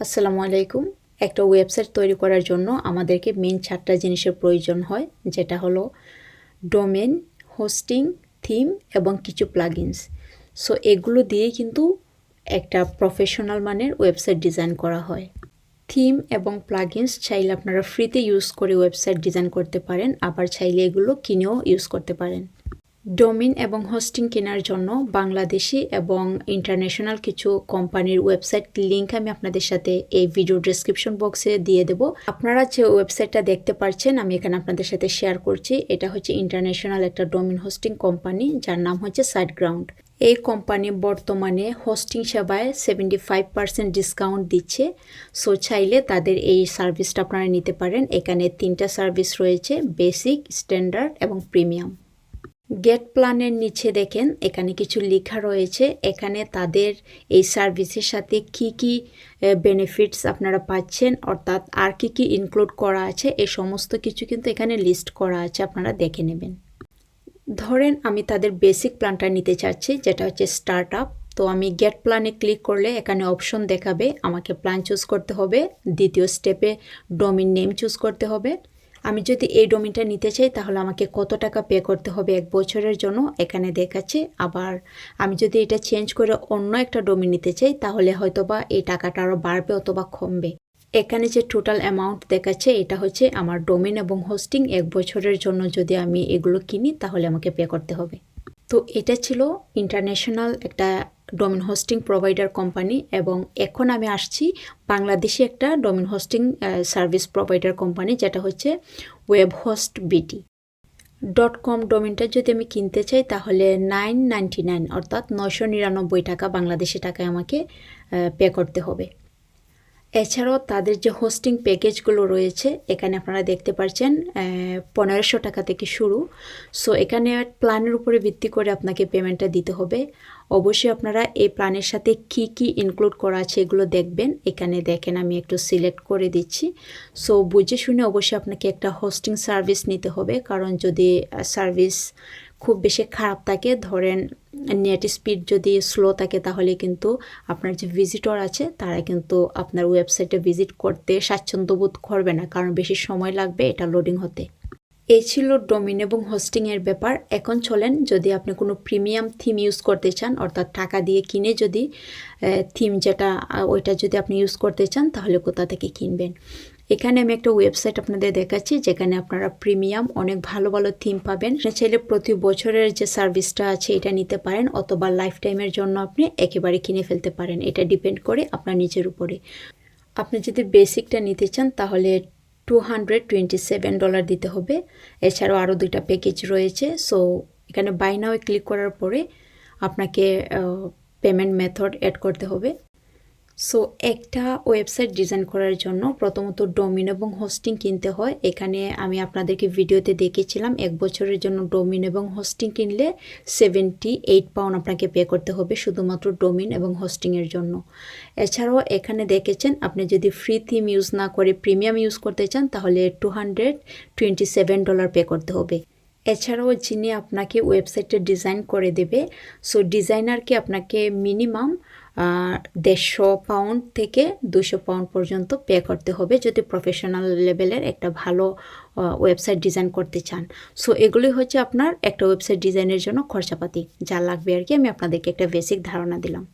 আসসালামু আলাইকুম। একটা ওয়েবসাইট তৈরি করার জন্য আমাদেরকে মেইন 4টা জিনিসের প্রয়োজন হয়, যেটা হলো ডোমেন, হোস্টিং, থিম এবং কিছু প্লাগইনস। সো এগুলো দিয়েই কিন্তু একটা প্রফেশনাল মানের ওয়েবসাইট ডিজাইন করা হয়। থিম এবং প্লাগইনস চাইলে আপনারা ফ্রিতে ইউজ করে ওয়েবসাইট ডিজাইন করতে পারেন, আবার চাইলে এগুলো কিনেও ইউজ করতে পারেন। ডোমেইন এবং হোস্টিং কেনার জন্য বাংলাদেশি এবং ইন্টারন্যাশনাল কিছু কোম্পানির ওয়েবসাইট লিঙ্ক আমি আপনাদের সাথে এই ভিডিও ডেসক্রিপশন বক্সে দিয়ে দেব। আপনারা যে ওয়েবসাইটটা দেখতে পাচ্ছেন আমি এখানে আপনাদের সাথে শেয়ার করছি, এটা হচ্ছে ইন্টারন্যাশনাল একটা ডোমেইন হোস্টিং কোম্পানি, যার নাম হচ্ছে সাইটগ্রাউন্ড। এই কোম্পানি বর্তমানে হোস্টিং সেবায় 75% ডিসকাউন্ট দিচ্ছে। সো চাইলে তাদের এই সার্ভিসটা আপনারা নিতে পারেন। এখানে 3টা সার্ভিস রয়েছে, বেসিক, স্ট্যান্ডার্ড এবং প্রিমিয়াম। গেট প্ল্যানের নিচে দেখেন এখানে কিছু লেখা রয়েছে। এখানে তাদের এই সার্ভিসের সাথে কি কি বেনিফিটস আপনারা পাচ্ছেন, অর্থাৎ আর কি ইনক্লুড করা আছে, এই সমস্ত কিছু কিন্তু এখানে লিস্ট করা আছে, আপনারা দেখে নেবেন। ধরেন আমি তাদের বেসিক প্ল্যানটা নিতে চাচ্ছি, যেটা হচ্ছে স্টার্ট আপ। তো আমি গেট প্ল্যানে ক্লিক করলে এখানে অপশন দেখাবে, আমাকে প্ল্যান চুজ করতে হবে। দ্বিতীয় স্টেপে ডোমেইন নেম চুজ করতে হবে। আমি যদি এই ডোমেইনটা নিতে চাই তাহলে আমাকে কত টাকা পে করতে হবে 1 বছরের জন্য এখানে দেখাচ্ছে। আবার আমি যদি এটা চেঞ্জ করে অন্য একটা ডোমেইন নিতে চাই তাহলে হয়তোবা এই টাকাটা আরও বাড়বে অথবা কমবে। এখানে যে টোটাল অ্যামাউন্ট দেখাচ্ছে এটা হচ্ছে আমার ডোমেইন এবং হোস্টিং 1 বছরের জন্য যদি আমি এগুলো কিনি তাহলে আমাকে পে করতে হবে। তো এটা ছিল ইন্টারন্যাশনাল একটা ডোমেইন হোস্টিং প্রোভাইডার কোম্পানি, এবং এখন আমি আসছি বাংলাদেশি একটা domain hosting service provider company, যেটা হচ্ছে webhostbt.com। ডোমেইনটা যদি আমি কিনতে চাই তাহলে 999 অর্থাৎ 999 টাকা বাংলাদেশি টাকায় আমাকে পে করতে হবে। এছাড়াও তাদের যে হোস্টিং প্যাকেজগুলো রয়েছে এখানে আপনারা দেখতে পাচ্ছেন 1500 টাকা থেকে শুরু। সো এখানে প্ল্যানের উপরে ভিত্তি করে আপনাকে পেমেন্টটা দিতে হবে। অবশ্যই আপনারা এই প্ল্যানের সাথে কি ইনক্লুড করা আছে এগুলো দেখবেন। এখানে দেখেন আমি একটু সিলেক্ট করে দিচ্ছি। সো বুঝে শুনে অবশ্যই আপনাকে একটা হোস্টিং সার্ভিস নিতে হবে, কারণ যদি সার্ভিস খুব বেশি খারাপ থাকে, ধরেন নেট স্পিড যদি স্লো থাকে, তাহলে কিন্তু আপনার যে ভিজিটর আছে তারা কিন্তু আপনার ওয়েবসাইটে ভিজিট করতে স্বাচ্ছন্দ্য বোধ করবে না, কারণ বেশি সময় লাগবে এটা লোডিং হতে। এই ছিল ডোমেইন এবং হোস্টিংয়ের ব্যাপার। এখন চলেন, যদি আপনি কোনো প্রিমিয়াম থিম ইউজ করতে চান, অর্থাৎ টাকা দিয়ে কিনে যদি থিম যেটা ওইটা যদি আপনি ইউজ করতে চান তাহলে কোথা থেকে কিনবেন। এখানে আমি একটা ওয়েবসাইট আপনাদের দেখাচ্ছি যেখানে আপনারা প্রিমিয়াম অনেক ভালো ভালো থিম পাবেন। চাইলে প্রতি বছরের যে সার্ভিসটা আছে এটা নিতে পারেন, অথবা লাইফ টাইমের জন্য আপনি একেবারে কিনে ফেলতে পারেন। এটা ডিপেন্ড করে আপনার নিজের উপরে। আপনি যদি বেসিকটা নিতে চান তাহলে $227 দিতে হবে। এছাড়াও আরও 2টা প্যাকেজ রয়েছে। সো এখানে বাই নাও ক্লিক করার পরে আপনাকে পেমেন্ট মেথড অ্যাড করতে হবে। সো একটা ওয়েবসাইট ডিজাইন করার জন্য প্রথমত ডোমেইন এবং হোস্টিং কিনতে হয়। এখানে আমি আপনাদেরকে ভিডিওতে দেখেছিলাম 1 বছরের জন্য ডোমেইন এবং হোস্টিং কিনলে 78 পাউন্ড আপনাকে পে করতে হবে শুধুমাত্র ডোমেইন এবং হোস্টিংয়ের জন্য। এছাড়াও এখানে দেখেছেন আপনি যদি ফ্রি থিম ইউজ না করে প্রিমিয়াম ইউজ করতে চান তাহলে $227 পে করতে হবে। এছাড়াও যিনি আপনাকে ওয়েবসাইটটা ডিজাইন করে দেবে, সো ডিজাইনারকে আপনাকে মিনিমাম 150 পাউন্ড থেকে 200 পাউন্ড পর্যন্ত পে করতে হবে যদি প্রফেশনাল লেভেলের একটা ভালো ওয়েবসাইট ডিজাইন করতে চান। সো এগুলোই হচ্ছে আপনার একটা ওয়েবসাইট ডিজাইনের জন্য খরচাপাতি যা লাগবে আর কি। আমি আপনাদেরকে একটা বেসিক ধারণা দিলাম।